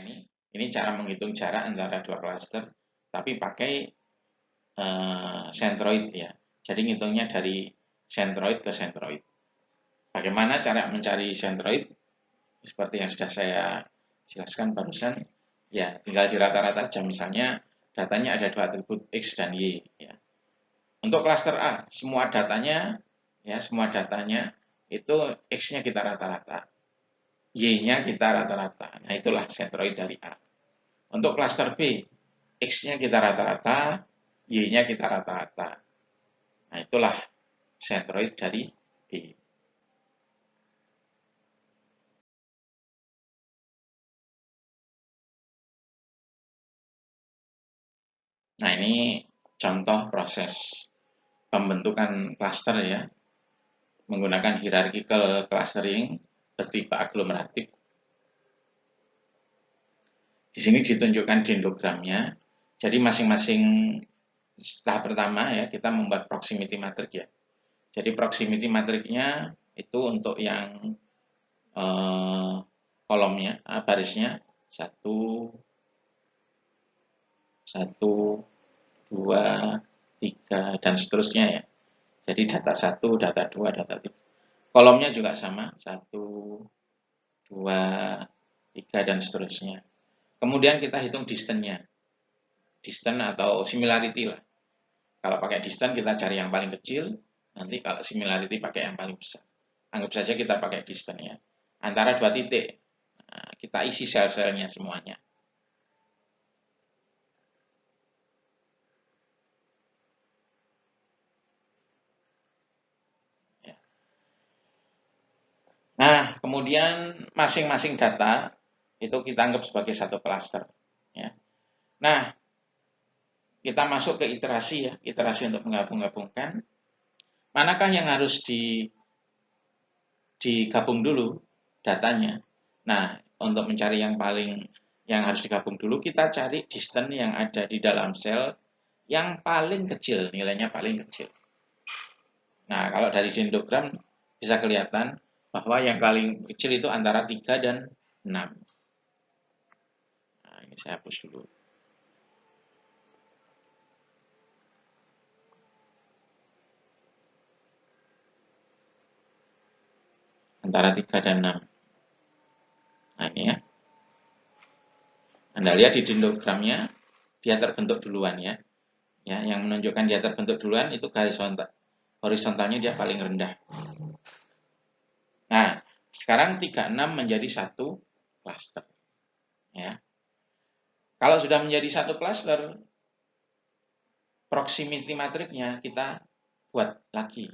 ini cara menghitung jarak antara dua klaster, tapi pakai centroid ya. Jadi ngitungnya dari centroid ke centroid. Bagaimana cara mencari centroid? Seperti yang sudah saya jelaskan barusan, ya tinggal di rata-rata aja. Misalnya datanya ada dua atribut X dan Y. Ya. Untuk klaster A, semua datanya itu X-nya kita rata-rata, Y-nya kita rata-rata. Nah itulah centroid dari A. Untuk klaster B, X-nya kita rata-rata, Y-nya kita rata-rata. Nah itulah centroid dari B. Nah ini contoh proses pembentukan klaster ya, menggunakan hierarchical clustering bertipe aglomeratif. Di sini ditunjukkan dendrogramnya. Jadi masing-masing tahap pertama ya kita membuat proximity matrix ya. Jadi proximity matrixnya itu untuk yang kolomnya, barisnya 1, 2, 3 dan seterusnya ya. Jadi data 1, data 2, data 3. Kolomnya juga sama, 1, 2, 3 dan seterusnya. Kemudian kita hitung distance-nya. Distance atau similarity lah. Kalau pakai distance kita cari yang paling kecil, nanti kalau similarity pakai yang paling besar. Anggap saja kita pakai distance ya. Antara dua titik, nah, kita isi sel-selnya semuanya. Nah, kemudian masing-masing data itu kita anggap sebagai satu klaster. Ya. Nah, kita masuk ke iterasi ya, iterasi untuk menggabung-gabungkan. Manakah yang harus digabung dulu datanya? Nah, untuk mencari yang harus digabung dulu, kita cari distance yang ada di dalam sel yang paling kecil, nilainya paling kecil. Nah, kalau dari dendrogram bisa kelihatan bahwa yang paling kecil itu antara 3 dan 6. Nah, ini saya hapus dulu. Antara 3 dan 6. Nah, ini ya. Anda lihat di dendrogramnya, dia terbentuk duluan ya. Ya, yang menunjukkan dia terbentuk duluan itu horizontalnya dia paling rendah. Nah, sekarang 36 menjadi satu cluster. Ya. Kalau sudah menjadi satu cluster, proximity matrixnya kita buat lagi.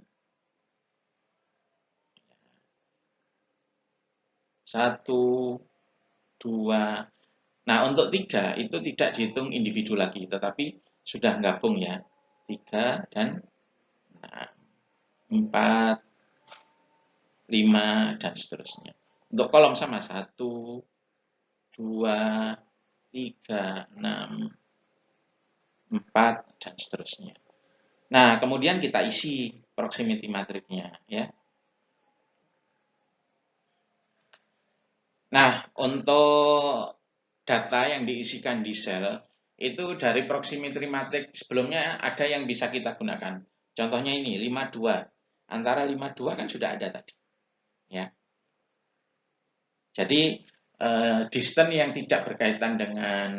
1, 2. Nah, untuk 3 itu tidak dihitung individu lagi, tetapi sudah gabung ya. 3 dan 4, 5 dan seterusnya. Untuk kolom sama 1, 2, 3, 6, 4 dan seterusnya. Nah, kemudian kita isi proximity matrixnya ya. Nah, untuk data yang diisikan di sel itu dari proximity matrix sebelumnya ada yang bisa kita gunakan. Contohnya ini 52. Antara 52 kan sudah ada tadi. Ya. Jadi distance yang tidak berkaitan dengan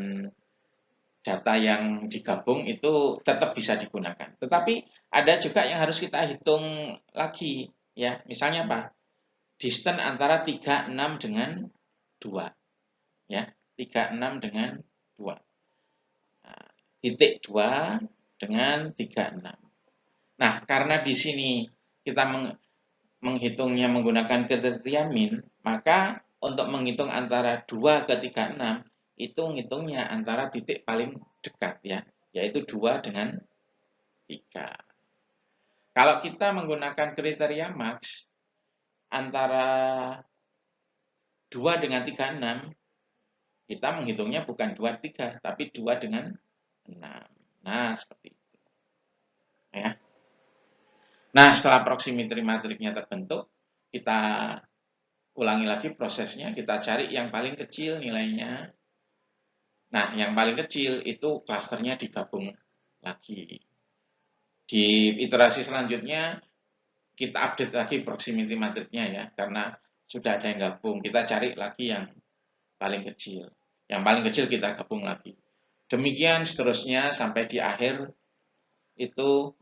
data yang digabung itu tetap bisa digunakan. Tetapi ada juga yang harus kita hitung lagi ya. Misalnya apa? Distance antara 36 dengan 2. Ya, 36 dengan 2. Nah, titik 2 dengan 36. Nah, karena di sini kita menghitungnya menggunakan kriteria min, maka untuk menghitung antara 2 ke 36 itu ngitungnya antara titik paling dekat ya, yaitu 2 dengan 3. Kalau kita menggunakan kriteria max antara 2 dengan 36, kita menghitungnya bukan 2, 3, tapi 2 dengan 6. Nah, seperti itu. Ya. Nah, setelah proximity matrixnya terbentuk, kita ulangi lagi prosesnya, kita cari yang paling kecil nilainya, Nah, yang paling kecil itu klasternya digabung lagi. Di iterasi selanjutnya kita update lagi proximity matrixnya ya, karena sudah ada yang gabung. Kita cari lagi yang paling kecil. Yang paling kecil kita gabung lagi. Demikian seterusnya sampai di akhir itu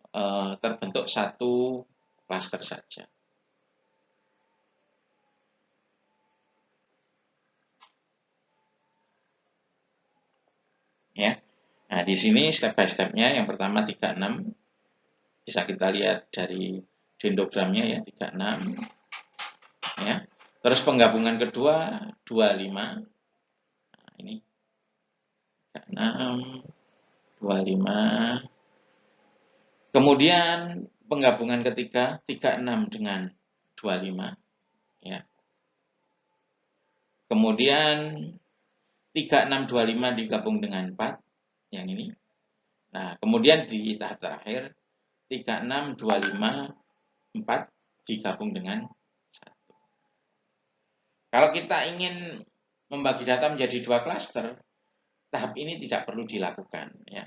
terbentuk satu klaster saja. Ya. Nah, di sini step by step-nya yang pertama 36 bisa kita lihat dari dendrogramnya ya 36 ya. Terus penggabungan kedua 25. Nah, ini 36 25. Kemudian penggabungan ketiga 36 dengan 25 ya. Kemudian 3625 digabung dengan 4 yang ini. Nah, kemudian di tahap terakhir 3625 4 digabung dengan 1. Kalau kita ingin membagi data menjadi dua klaster, tahap ini tidak perlu dilakukan ya.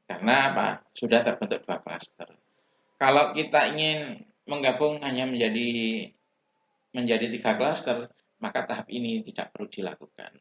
Karena apa? Sudah terbentuk dua klaster. Kalau kita ingin menggabung hanya menjadi tiga klaster, maka tahap ini tidak perlu dilakukan.